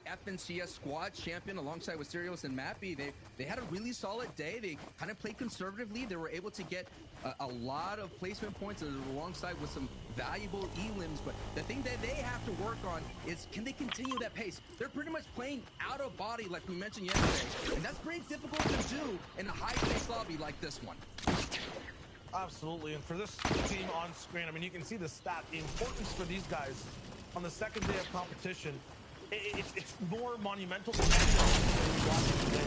FNCS squad champion alongside with Sirius and Mappy. They had a really solid day. They kind of played conservatively. They were able to get a lot of placement points alongside with some valuable elims. But the thing that they have to work on is, can they continue that pace? They're pretty much playing out of body like we mentioned yesterday. And that's pretty difficult to do in a high-pace lobby like this one. Absolutely. And for this team on screen, I mean, you can see the stat, the importance for these guys on the second day of competition. It's more monumental than anything watching today.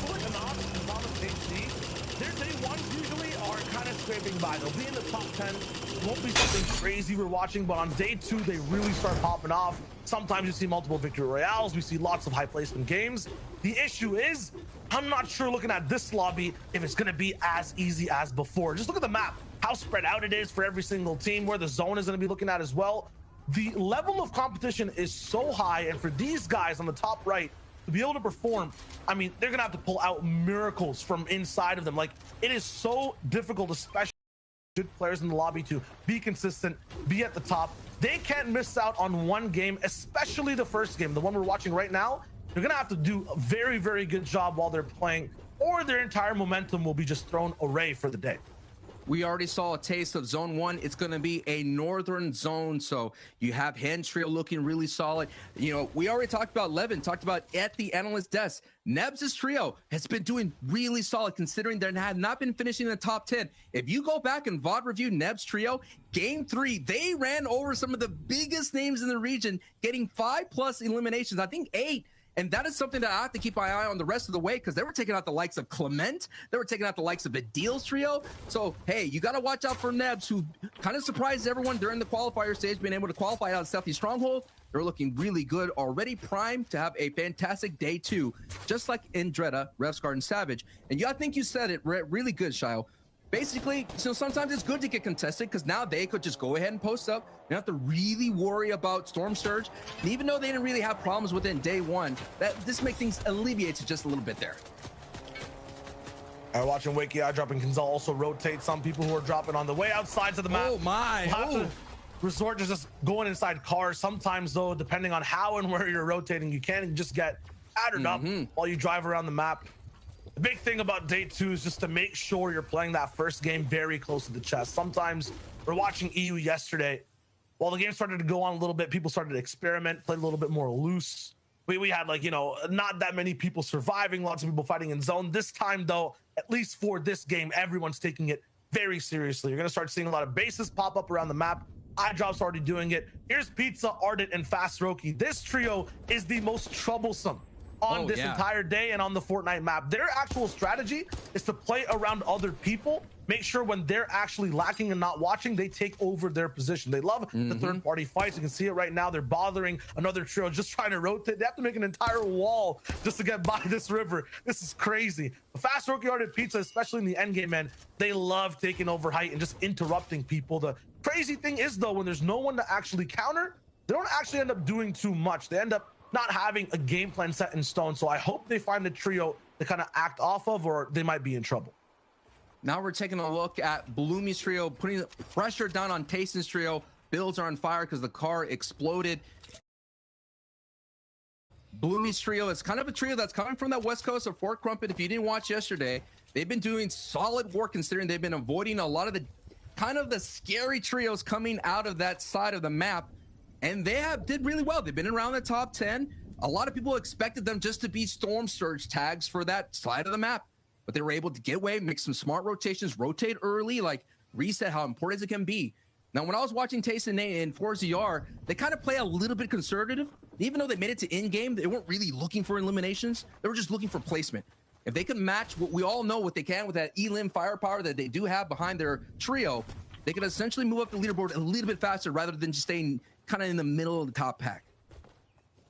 For Kanaal HD, their day ones usually are kind of scraping by. They'll be in the top 10. It won't be something crazy we're watching, but on day 2, they really start popping off. Sometimes you see multiple victory royales. We see lots of high placement games. The issue is, I'm not sure looking at this lobby if it's going to be as easy as before. Just look at the map, how spread out it is for every single team, where the zone is going to be looking at as well. The level of competition is so high, and for these guys on the top right to be able to perform, I mean, they're gonna have to pull out miracles from inside of them. Like, it is so difficult, especially good players in the lobby, to be consistent, be at the top. They can't miss out on one game, especially the first game, the one we're watching right now. They're gonna have to do a very, very good job while they're playing, or their entire momentum will be just thrown away for the day. We already saw a taste of zone 1. It's going to be a northern zone. So you have Hen Trio looking really solid. You know, we already talked about Levin, talked about at the analyst desk. Nebs' trio has been doing really solid considering they have not been finishing in the top 10. If you go back and VOD review Nebs' trio, game 3, they ran over some of the biggest names in the region, getting 5+ eliminations. I think 8. And that is something that I have to keep my eye on the rest of the way, because they were taking out the likes of Clement. They were taking out the likes of Adil's trio. So, hey, you got to watch out for Nebs, who kind of surprised everyone during the qualifier stage, being able to qualify out of Stealthy Stronghold. They're looking really good, already primed to have a fantastic day 2, just like in Dreda, Revsguard, and Savage. And I think you said it really good, Shio. Basically, so sometimes it's good to get contested, because now they could just go ahead and post up. You don't have to really worry about Storm Surge. And even though they didn't really have problems within day 1, this makes things alleviates it just a little bit there. Watching Wakey Eye dropping can also rotate some people who are dropping on the way outside to the map. Oh my! Have to resort to just going inside cars. Sometimes though, depending on how and where you're rotating, you can just get battered up while you drive around the map. The big thing about day 2 is just to make sure you're playing that first game very close to the chest. Sometimes we're watching EU yesterday. While the game started to go on a little bit, people started to experiment, play a little bit more loose. We had, like, you know, not that many people surviving, lots of people fighting in zone. This time, though, at least for this game, everyone's taking it very seriously. You're going to start seeing a lot of bases pop up around the map. iDrop's already doing it. Here's Pizza, Ardent, and Fast Roki. This trio is the most troublesome on this entire day and on the Fortnite map. Their actual strategy is to play around other people, make sure when they're actually lacking and not watching, they take over their position. They love the third-party fights. You can see it right now. They're bothering another trio, just trying to rotate. They have to make an entire wall just to get by this river. This is crazy. Fast Roki, Ardent, Pizza, especially in the endgame, man, they love taking over height and just interrupting people. The crazy thing is, though, when there's no one to actually counter, they don't actually end up doing too much. They end up not having a game plan set in stone. So I hope they find a trio to kind of act off of, or they might be in trouble. Now we're taking a look at Bloomy's trio, putting pressure down on Tayson's trio. Builds are on fire because the car exploded. Bloomy's trio is kind of a trio that's coming from that west coast of Fort Crumpet. If you didn't watch yesterday, they've been doing solid work considering they've been avoiding a lot of the kind of the scary trios coming out of that side of the map. And they did really well. They've been around the top 10. A lot of people expected them just to be Storm Surge tags for that side of the map. But they were able to get away, make some smart rotations, rotate early, like reset how important it can be. Now, when I was watching Tayson and 4ZR, they kind of play a little bit conservative. Even though they made it to in-game, they weren't really looking for eliminations. They were just looking for placement. If they could match what we all know what they can with that elim firepower that they do have behind their trio, they could essentially move up the leaderboard a little bit faster rather than just staying kind of in the middle of the top pack.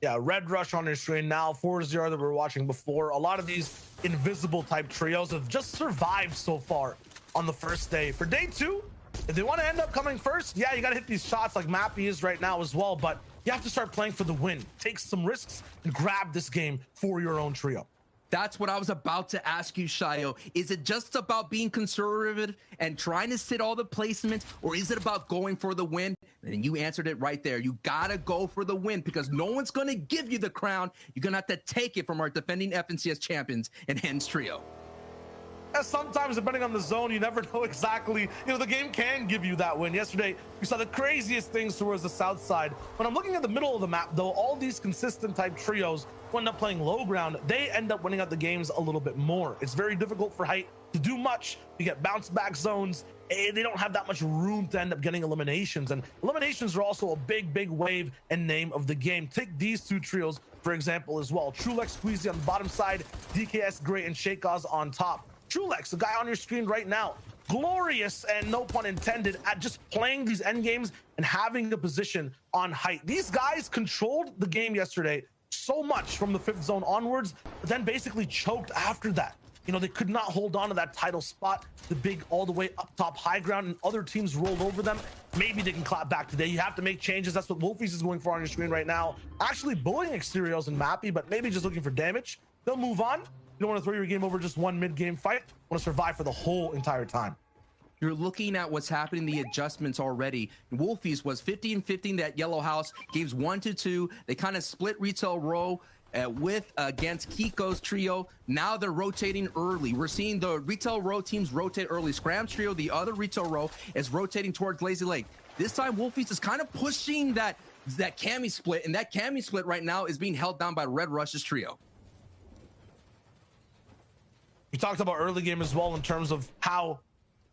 Yeah, Red Rush on your screen now, 4-0 that we were watching before. A lot of these invisible type trios have just survived so far on the first day. For day 2, if they want to end up coming first, yeah, you got to hit these shots like Mappy is right now as well, but you have to start playing for the win. Take some risks and grab this game for your own trio. That's what I was about to ask you, Shayo. Is it just about being conservative and trying to sit all the placements, or is it about going for the win? And you answered it right there. You got to go for the win because no one's going to give you the crown. You're going to have to take it from our defending FNCS champions in Hens Trio. Sometimes, depending on the zone, you never know exactly. The game can give you that win. Yesterday, we saw the craziest things towards the south side. When I'm looking at the middle of the map, though, all these consistent type trios who end up playing low ground, they end up winning out the games a little bit more. It's very difficult for Height to do much. You get bounce back zones. They don't have that much room to end up getting eliminations. And eliminations are also a big wave and name of the game. Take these two trios, for example, as well. Trulex Squeezy on the bottom side, DKS Gray and Shakaz on top. Trulex, the guy on your screen right now, glorious and no pun intended at just playing these end games and having the position on Height. These guys controlled the game yesterday so much from the 5th zone onwards, but then basically choked after that. They could not hold on to that title spot, the big all the way up top high ground, and other teams rolled over them. Maybe they can clap back today. You have to make changes. That's what Wolfies is going for on your screen right now. Actually bullying Exteriors and Mappy, but maybe just looking for damage. They'll move on. You don't want to throw your game over just one mid-game fight. You want to survive for the whole entire time. You're looking at what's happening, the adjustments already. Wolfies was 50-15 that yellow house. Games 1-2. They kind of split retail row against Kiko's trio. Now they're rotating early. We're seeing the retail row teams rotate early. Scram's trio, the other retail row, is rotating towards Lazy Lake. This time, Wolfies is kind of pushing that Cammy split, and that Cammy split right now is being held down by Red Rush's trio. We talked about early game as well in terms of how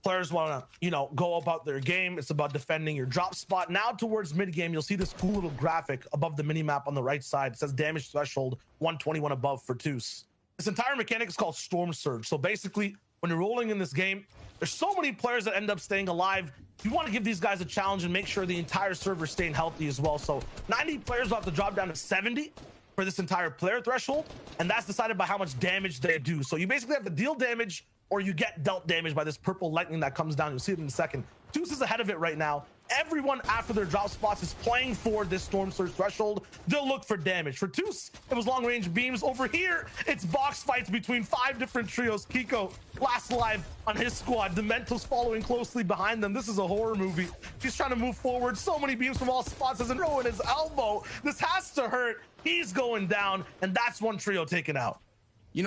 players want to, go about their game. It's about defending your drop spot. Now towards mid game, you'll see this cool little graphic above the mini map on the right side. It says damage threshold 121 above for Toos. This entire mechanic is called Storm Surge. So basically, when you're rolling in this game, there's so many players that end up staying alive. You want to give these guys a challenge and make sure the entire server is staying healthy as well. So 90 players will have to drop down to 70 for this entire player threshold, and that's decided by how much damage they do. So you basically have to deal damage or you get dealt damage by this purple lightning that comes down. You'll see it in a second. Toos is ahead of it right now. Everyone after their drop spots is playing for this Storm Surge threshold. They'll look for damage. For Toos, it was long range beams. Over here, it's box fights between 5 different trios. Kiko last alive on his squad. Dementos following closely behind them. This is a horror movie. He's trying to move forward. So many beams from all spots. There's a row in his elbow. This has to hurt. He's going down, and that's one trio taken out.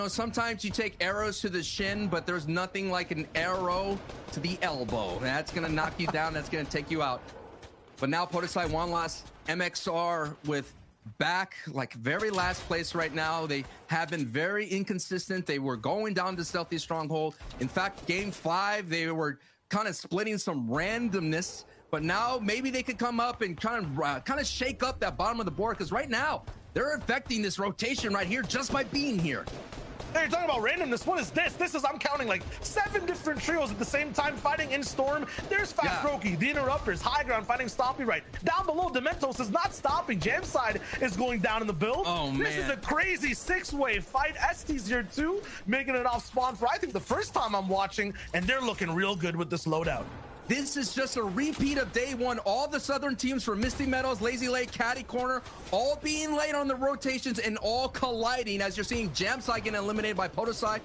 Sometimes you take arrows to the shin, but there's nothing like an arrow to the elbow. That's going to knock you down. That's going to take you out. But now Podesai one last MXR with back, like very last place right now. They have been very inconsistent. They were going down to Stealthy Stronghold. In fact, game 5, they were kind of splitting some randomness. But now maybe they could come up and kind of shake up that bottom of the board, because right now they're affecting this rotation right here just by being here. Hey, you're talking about randomness. What is this? This is, I'm counting like 7 different trios at the same time fighting in Storm. There's Fast Roki, the Interrupters, High Ground fighting Stompy right. Down below, Dementos is not stopping. Jamside is going down in the build. Oh, man. This is a crazy 6-way fight. ST's here too, making it off spawn for, I think, the first time I'm watching, and they're looking real good with this loadout. This is just a repeat of day 1. All the Southern teams from Misty Meadows, Lazy Lake, Caddy Corner, all being late on the rotations and all colliding as you're seeing Jamside getting eliminated by Podesai.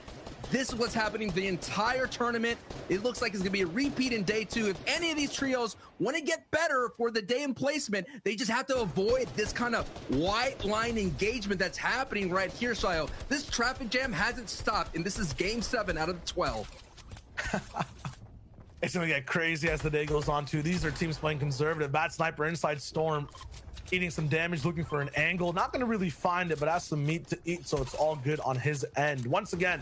This is what's happening the entire tournament. It looks like it's going to be a repeat in day 2. If any of these trios want to get better for the day in placement, they just have to avoid this kind of white line engagement that's happening right here, Shayo. This traffic jam hasn't stopped, and this is game 7 out of the 12. It's going to get crazy as the day goes on, too. These are teams playing conservative. Bad Sniper inside Storm, eating some damage, looking for an angle. Not going to really find it, but has some meat to eat, so it's all good on his end. Once again,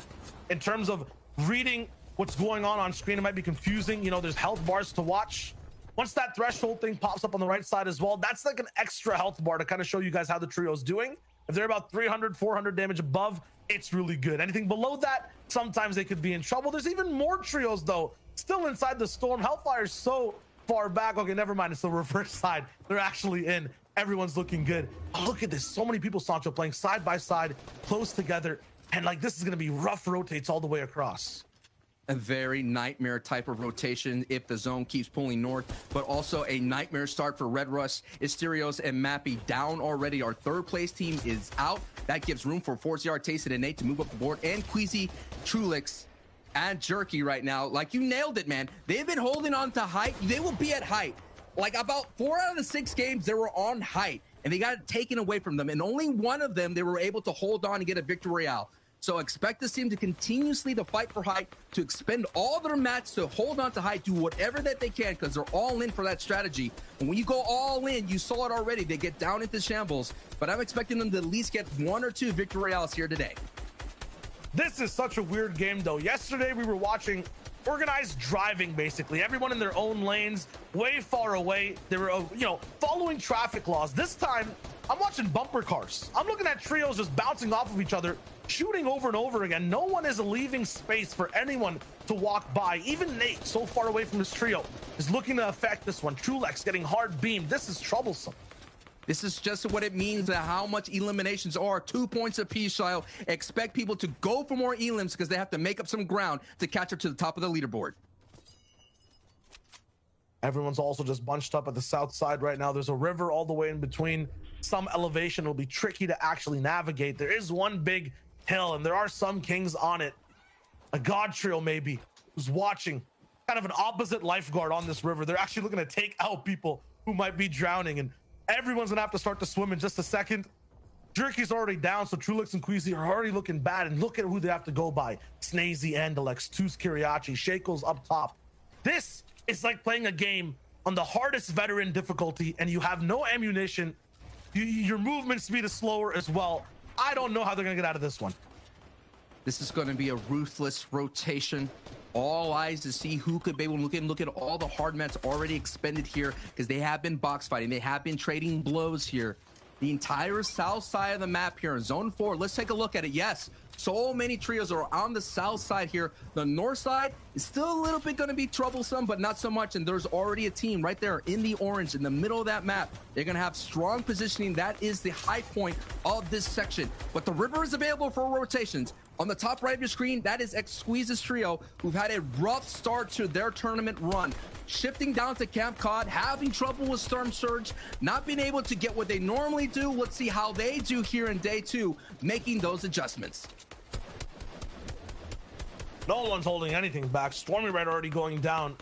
in terms of reading what's going on screen, it might be confusing. There's health bars to watch. Once that threshold thing pops up on the right side as well, that's like an extra health bar to kind of show you guys how the trio's doing. If they're about 300, 400 damage above, it's really good. Anything below that, sometimes they could be in trouble. There's even more trios, though, still inside the Storm. Hellfire's so far back. Okay, never mind. It's the reverse side. They're actually in. Everyone's looking good. Oh, look at this. So many people, Sancho, playing side by side, close together. And like, this is going to be rough rotates all the way across. A very nightmare type of rotation if the zone keeps pulling north, but also a nightmare start for Red Rush. Asterios and Mappy down already. Our third place team is out. That gives room for ForceR, Tasted, and Nate to move up the board, and Queasy, Trulix, and Jerky right now. Like, you nailed it, man. They've been holding on to height. They will be at height. Like, about 4 out of the 6 games, they were on height, and they got it taken away from them. And only one of them, they were able to hold on and get a victory royale. So expect this team to continuously to fight for height, to expend all their mats, to hold on to height, do whatever that they can, because they're all in for that strategy. And when you go all in, you saw it already, they get down into shambles. But I'm expecting them to at least get 1 or 2 victory royales here today. This is such a weird game, though. Yesterday, we were watching organized driving, basically. Everyone in their own lanes, way far away. They were, following traffic laws. This time, I'm watching bumper cars. I'm looking at trios just bouncing off of each other, shooting over and over again. No one is leaving space for anyone to walk by. Even Nate, so far away from his trio, is looking to affect this one. Trulex getting hard beamed. This is troublesome. This is just what it means, that how much eliminations are. 2 points apiece, Shile. Expect people to go for more elims because they have to make up some ground to catch up to the top of the leaderboard. Everyone's also just bunched up at the south side right now. There's a river all the way in between. Some elevation will be tricky to actually navigate. There is one big hill, and there are some kings on it. A god trio maybe who's watching, kind of an opposite lifeguard on this river. They're actually looking to take out people who might be drowning, and everyone's gonna have to start to swim in just a second. Jerky's already down, so Trulix and Queasy are already looking bad, and look at who they have to go by. Snazy, Andalex, Tuz Kiriachi, Shakel's up top. This is like playing a game on the hardest veteran difficulty, and you have no ammunition. Your movement speed is slower as well. I don't know how they're gonna get out of this one. This is going to be a ruthless rotation. All eyes to see who could be able to look at all the hard mats already expended here, because they have been box fighting. They have been trading blows here. The entire south side of the map here in zone 4. Let's take a look at it. Yes, so many trios are on the south side here. The north side is still a little bit going to be troublesome, but not so much. And there's already a team right there in the orange in the middle of that map. They're going to have strong positioning. That is the high point of this section. But the river is available for rotations. On the top right of your screen, that is Squeeze's trio, who've had a rough start to their tournament run. Shifting down to Camp Cod, having trouble with Storm Surge, not being able to get what they normally do. Let's see how they do here in day 2, making those adjustments. No one's holding anything back. Stormy Red already going down.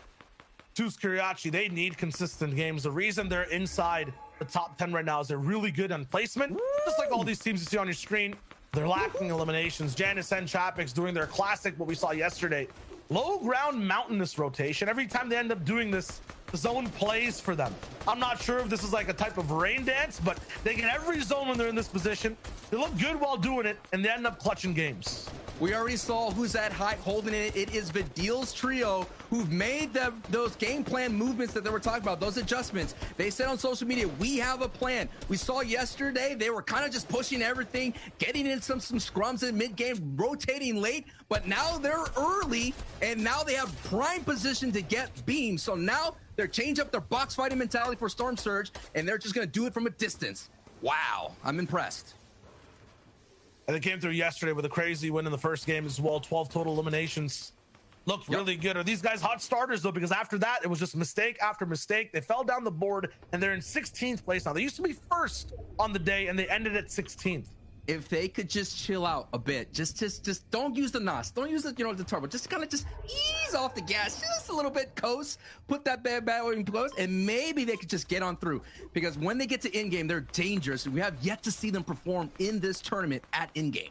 Tuz Kiriachi, they need consistent games. The reason they're inside the top 10 right now is they're really good on placement. Just like all these teams you see on your screen, they're lacking eliminations. Janice and Chapix doing their classic, what we saw yesterday. Low ground mountainous rotation. Every time they end up doing this, the zone plays for them. I'm not sure if this is like a type of rain dance, but they get every zone when they're in this position. They look good while doing it, and they end up clutching games. We already saw who's at height holding it. It is Vidil's trio who've made those game plan movements that they were talking about, those adjustments. They said on social media, we have a plan. We saw yesterday, they were kind of just pushing everything, getting in some scrums in mid-game, rotating late, but now they're early, and now they have prime position to get beams. So now they're changing up their box fighting mentality for Storm Surge, and they're just going to do it from a distance. Wow, I'm impressed. And they came through yesterday with a crazy win in the first game as well. 12 total eliminations. Looked really good. Are these guys hot starters, though? Because after that, it was just mistake after mistake. They fell down the board, and they're in 16th place now. They used to be first on the day, and they ended at 16th. If they could just chill out a bit, just don't use the NOS, don't use the the turbo, just kind of just ease off the gas just a little bit, coast, put that bad in close, and maybe they could just get on through. Because when they get to in-game, they're dangerous. We have yet to see them perform in this tournament at in-game.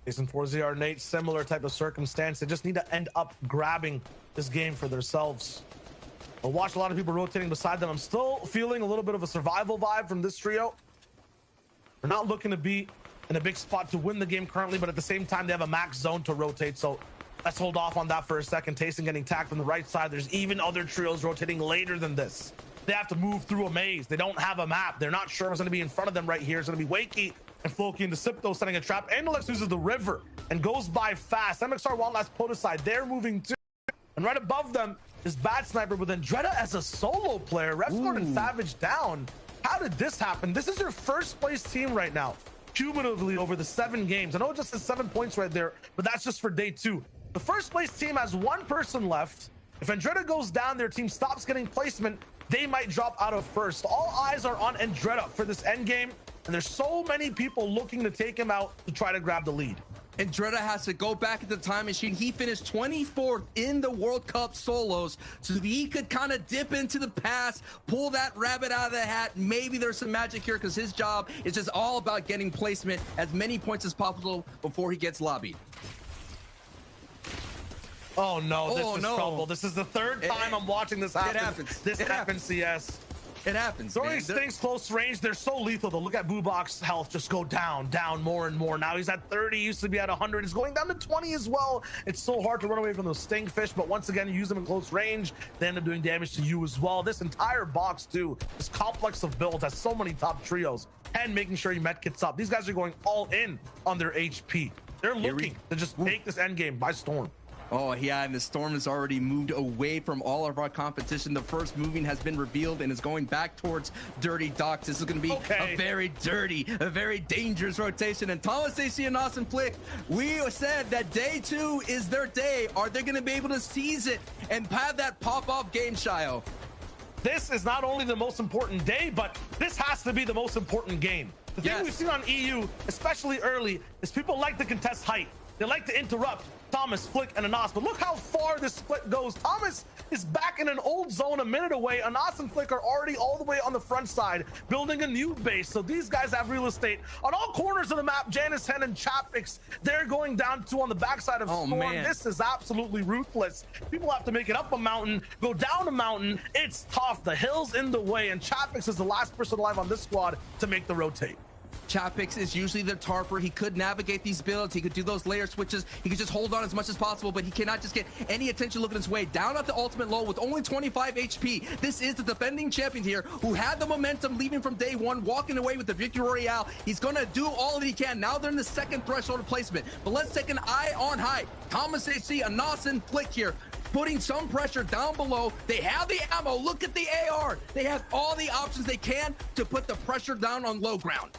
Jason 4ZR, Nate, similar type of circumstance. They just need to end up grabbing this game for themselves. I watched a lot of people rotating beside them. I'm still feeling a little bit of a survival vibe from this trio. They're not looking to be in a big spot to win the game currently, but at the same time, they have a max zone to rotate. So let's hold off on that for a second. Tayson getting tagged from the right side. There's even other trios rotating later than this. They have to move through a maze. They don't have a map. They're not sure what's going to be in front of them right here. It's going to be Wakey and Floki into Sipto setting a trap. Andalex uses the river and goes by fast. MXR one last POTA side. They're moving too. And right above them is Bad Sniper, but then Dreda as a solo player. Refgard and Savage down. How did this happen? This is your first place team right now, cumulatively over the 7 games. I know it just says 7 points right there, but that's just for day 2. The first place team has one person left. If Andretta goes down, their team stops getting placement, they might drop out of first. All eyes are on Andretta for this end game, and there's so many people looking to take him out to try to grab the lead. Andretta has to go back at the time machine. He finished 24th in the World Cup solos, so he could kind of dip into the past, pull that rabbit out of the hat. Maybe there's some magic here, because his job is just all about getting placement as many points as possible before he gets lobbied. Oh no, this is trouble. This is the third time I'm watching this happen. It happens. This happens, CS. It happens. Throwing these things close range, they're so lethal though. Look at Boobok's health just go down more and more. Now he's at 30, used to be at 100. He's going down to 20 as well. It's so hard to run away from those stingfish, but once again, you use them in close range, they end up doing damage to you as well. This entire box too, this complex of builds has so many top trios, and making sure your med kits up. These guys are going all in on their HP. They're looking to just take this end game by storm. Oh yeah, and the storm has already moved away from all of our competition. The first moving has been revealed and is going back towards Dirty Docks. This is going to be a very dirty, a very dangerous rotation. And Thomas AC and Austin Flick, we said that day 2 is their day. Are they going to be able to seize it and have that pop-off game, Shio? This is not only the most important day, but this has to be the most important game. The thing we've seen on EU, especially early, is people like to contest height. They like to interrupt Thomas, Flick, and Anas, but look how far this split goes. Thomas is back in an old zone a minute away. Anas and Flick are already all the way on the front side, building a new base. So these guys have real estate on all corners of the map. Janice, Hen, and Chapix, they're going down to on the backside of Storm. Man. This is absolutely ruthless. People have to make it up a mountain, go down a mountain. It's tough. The hill's in the way, and Chapix is the last person alive on this squad to make the rotate. Chapix is usually the tarper. He could navigate these builds. He could do those layer switches. He could just hold on as much as possible, but he cannot just get any attention looking his way. Down at the ultimate low with only 25 HP. This is the defending champion here who had the momentum leaving from day 1, walking away with the Victory Royale. He's going to do all that he can. Now they're in the second threshold of placement, but let's take an eye on high. Thomas AC, Anas, and Flick here, putting some pressure down below. They have the ammo. Look at the AR. They have all the options they can to put the pressure down on low ground.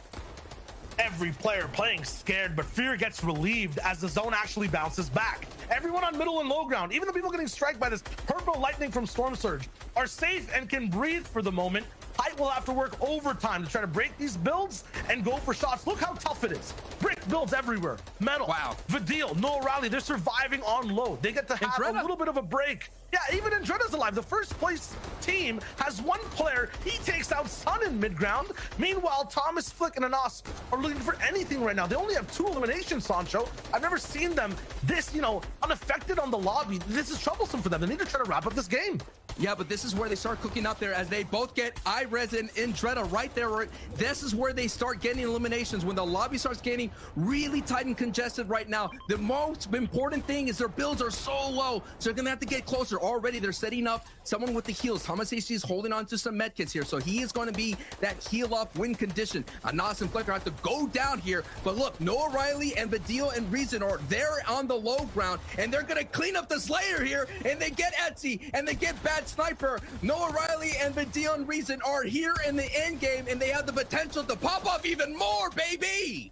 Every player playing scared, but fear gets relieved as the zone actually bounces back. Everyone on middle and low ground, even the people getting struck by this purple lightning from Storm Surge, are safe and can breathe for the moment. Height will have to work overtime to try to break these builds and go for shots. Look how tough it is. Brick builds everywhere. Metal. Wow. Vidil, Noah Riley, they're surviving on low. They get to have a little bit of a break. Yeah, even Andretta's alive. The first place team has one player. He takes out Sun in mid-ground. Meanwhile, Thomas, Flick, and Anas are looking for anything right now. They only have 2 eliminations, Sancho. I've never seen them this, unaffected on the lobby. This is troublesome for them. They need to try to wrap up this game. Yeah, but this is where they start cooking up there as they both get iRes and Andretta right there. This is where they start getting eliminations, when the lobby starts getting really tight and congested right now. The most important thing is their builds are so low, so they're going to have to get closer. Already they're setting up someone with the heals. Thomas AC is holding on to some medkits here, so he is going to be that heal up win condition. Anas and Flicker have to go down here, but look, Noah Riley and Vidil and Reason are there on the low ground, and they're going to clean up the Slayer here, and they get Etsy, and they get Bad Sniper. Noah Riley and Vidil and Reason are here in the end game, and they have the potential to pop off even more, baby!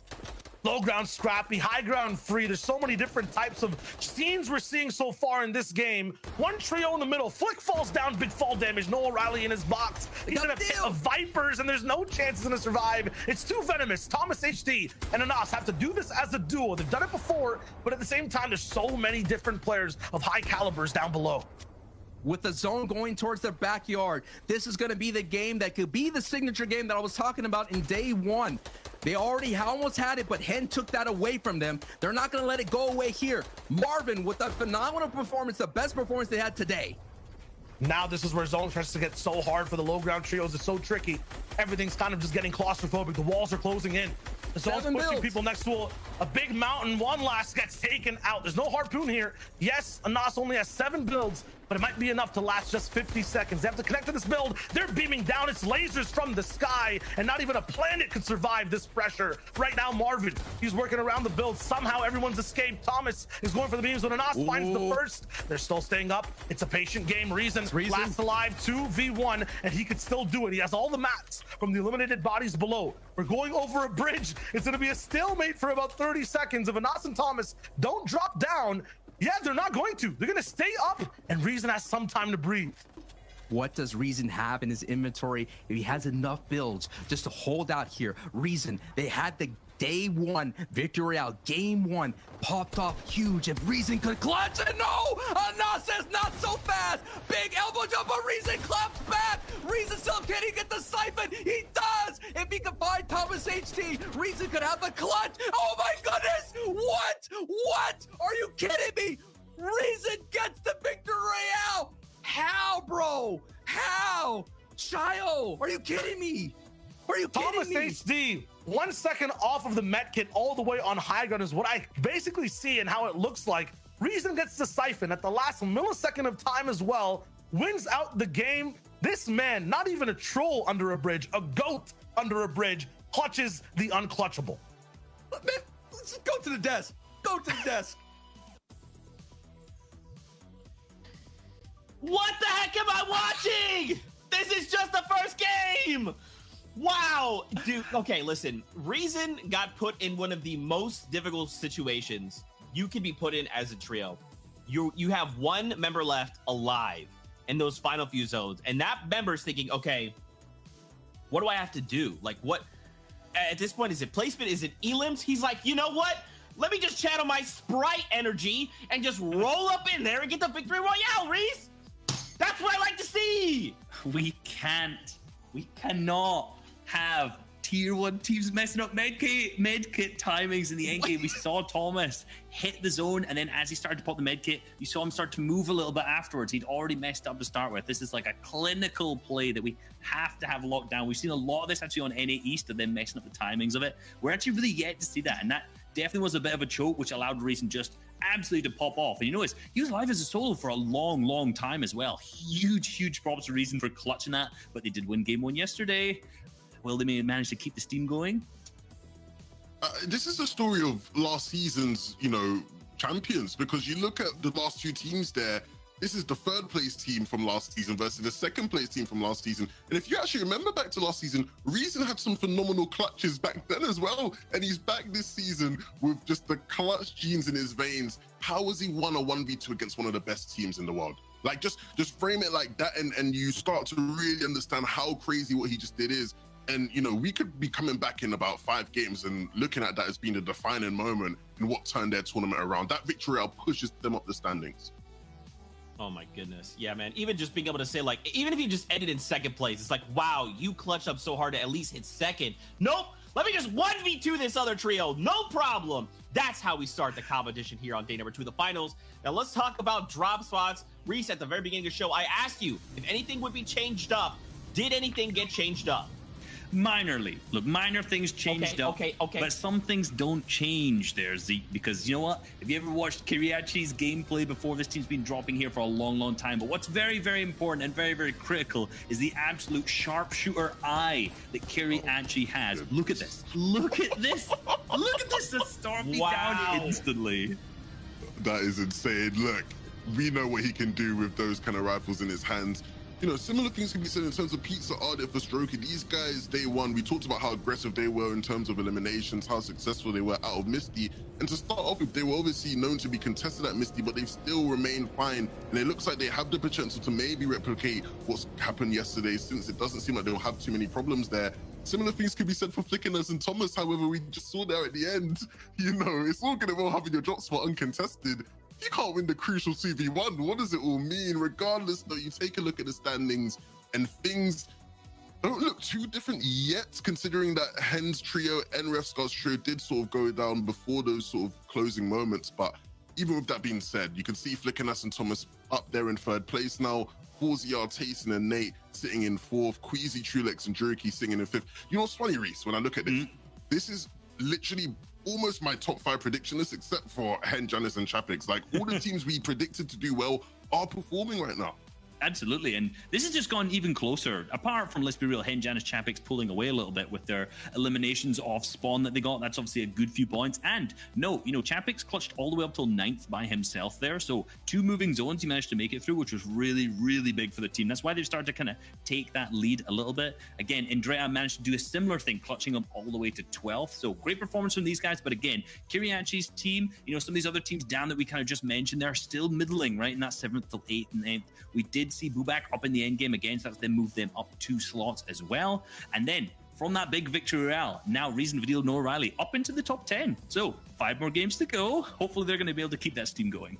Low ground scrappy, high ground free. There's so many different types of scenes we're seeing so far in this game. One trio in the middle. Flick falls down, big fall damage. Noah Riley in his box. He's in a pit of Vipers, and there's no chances to survive. It's too venomous. Thomas HD and Anas have to do this as a duo. They've done it before, but at the same time, there's so many different players of high calibers down below. With the zone going towards their backyard, this is going to be the game that could be the signature game that I was talking about in day 1. They already almost had it, but Hen took that away from them. They're not going to let it go away here. Marvin with a phenomenal performance, the best performance they had today. Now this is where zone starts to get so hard for the low ground trios. It's so tricky. Everything's kind of just getting claustrophobic. The walls are closing in. The zone's pushing people next to a big mountain. One last gets taken out. There's no harpoon here. Yes, Anas only has 7 builds, but it might be enough to last just 50 seconds. They have to connect to this build. They're beaming down. It's lasers from the sky, and not even a planet could survive this pressure. Right now, Marvin, he's working around the build. Somehow everyone's escaped. Thomas is going for the beams when Anas finds the first. They're still staying up. It's a patient game. Reason last alive, 2v1, and he could still do it. He has all the mats from the eliminated bodies below. We're going over a bridge. It's going to be a stalemate for about 30 seconds. If Anas and Thomas don't drop down, Yeah, they're not going to. They're going to stay up, and Reason has some time to breathe. What does Reason have in his inventory if he has enough builds just to hold out here? Reason, they had the day one victory out, game one popped off huge. If Reason could clutch it, no! Anasa's not so fast! Big elbow jump, but Reason claps back! Reason still can't he get the siphon? He does! If he can find Thomas HT, Reason could have the clutch! Oh my goodness! What? What? Are you kidding me? Reason gets the victory out! How, bro? How? Chio, are you kidding me? Are you kidding Thomas me? HD, 1 second off of the med kit all the way on high ground is what I basically see and how it looks like. Reason gets the siphon at the last millisecond of time as well, wins out the game. This man, not even a troll under a bridge, a goat under a bridge, clutches the unclutchable. Man, let's just go to the desk. Go to the desk. What the heck am I watching? This is just the first game. Wow, dude. Okay, listen. Reason got put in one of the most difficult situations you can be put in as a trio. You have one member left alive in those final few zones, and that member's thinking, okay, what do I have to do? Like, what? At this point, is it placement? Is it elims? He's like, you know what? Let me just channel my Sprite energy and just roll up in there and get the victory royale, Reese. That's what I like to see. We cannot have tier 1 teams messing up medkit timings in the end game. We saw Thomas hit the zone, and then as he started to pop the medkit, you saw him start to move a little bit afterwards. He'd already messed up to start with. This is like a clinical play that we have to have locked down. We've seen a lot of this actually on NA East, and then messing up the timings of it. We're actually really yet to see that, and that definitely was a bit of a choke, which allowed Reason just absolutely to pop off. And you notice he was live as a solo for a long time as well. Huge props to Reason for clutching that, but they did win game 1 yesterday. Will they manage to keep the steam going? This is the story of last season's, champions, because you look at the last 2 teams there. This is the 3rd place team from last season versus the 2nd place team from last season. And if you actually remember back to last season, Reason had some phenomenal clutches back then as well. And he's back this season with just the clutch genes in his veins. How has he won a 1v2 against one of the best teams in the world? Like, just frame it like that, and you start to really understand how crazy what he just did is. And, we could be coming back in about 5 games and looking at that as being a defining moment in what turned their tournament around. That victory out pushes them up the standings. Oh my goodness. Yeah, man. Even just being able to say, like, even if you just ended in 2nd place, it's like, wow, you clutched up so hard to at least hit 2nd. Nope. Let me just 1v2 this other trio. No problem. That's how we start the competition here on day number 2 of the finals. Now let's talk about drop spots. Reese, at the very beginning of the show, I asked you if anything would be changed up. Did anything get changed up? Minorly. Look, minor things changed up, but some things don't change there, Zeke, because you know what? If you ever watched Kiriachi's gameplay before, this team's been dropping here for a long time, but what's very important and very critical is the absolute sharpshooter eye that Kiriachi has. Look at this. Look at this. Look at this. Just stormed me down instantly. That is insane. Look, we know what he can do with those kind of rifles in his hands. Similar things can be said in terms of Pizza, Ardit, for Strokey. These guys, day one, we talked about how aggressive they were in terms of eliminations, how successful they were out of Misty. And to start off with, they were obviously known to be contested at Misty, but they've still remained fine. And it looks like they have the potential to maybe replicate what's happened yesterday, since it doesn't seem like they'll have too many problems there. Similar things could be said for Flickiness and Thomas. However, we just saw there at the end, it's all going to well having your drop spot uncontested. You can't win the crucial 2v1. What does it all mean? Regardless, though, you take a look at the standings and things don't look too different yet, considering that Hen's trio and Refscar's trio did sort of go down before those sort of closing moments. But even with that being said, you can see Flickiness and Thomas up there in 3rd place now. Forziar, Tayson, and Nate sitting in 4th. Queasy, Trulex, and Juriki sitting in 5th. You know what's funny, Reese, when I look at this? This is literally almost my top 5 prediction list, except for Hen, Janice, and Chapix. Like, all the teams we predicted to do well are performing right now. absolutely. And this has just gone even closer. Apart from, let's be real, Hen Janus Chapix pulling away a little bit with their eliminations off spawn that they got. That's obviously a good few points. And no, you know, Chapix clutched all the way up till 9th by himself there. So 2 moving zones he managed to make it through, which was really, really big for the team. That's why they've started to kind of take that lead a little bit. Again, Andrea managed to do a similar thing, clutching them all the way to 12th. So great performance from these guys. But again, Kiriachi's team, you know, some of these other teams down that we kind of just mentioned, they're still middling, right? In that 7th till 8th and 9th. We did see Bubak up in the end game again, so that's then moved them up 2 slots as well. And then from that big victory royale, now Reason, Vidil, Noah Riley up into the top 10. So 5 more games to go. Hopefully they're going to be able to keep that steam going.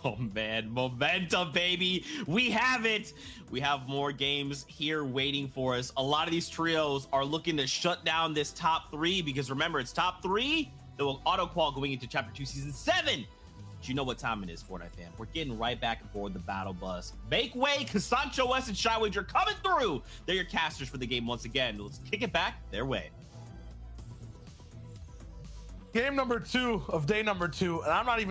Oh man, momentum, baby. We have it. We have more games here waiting for us. A lot of these trios are looking to shut down this top 3 because remember, it's top 3 that will auto-qual going into Chapter 2, Season 7. But you know what time it is, Fortnite fam. We're getting right back aboard the battle bus. Make way, because Sancho West and Shywage are coming through. They're your casters for the game once again. Let's kick it back their way. Game number 2 of day number 2, and I'm not even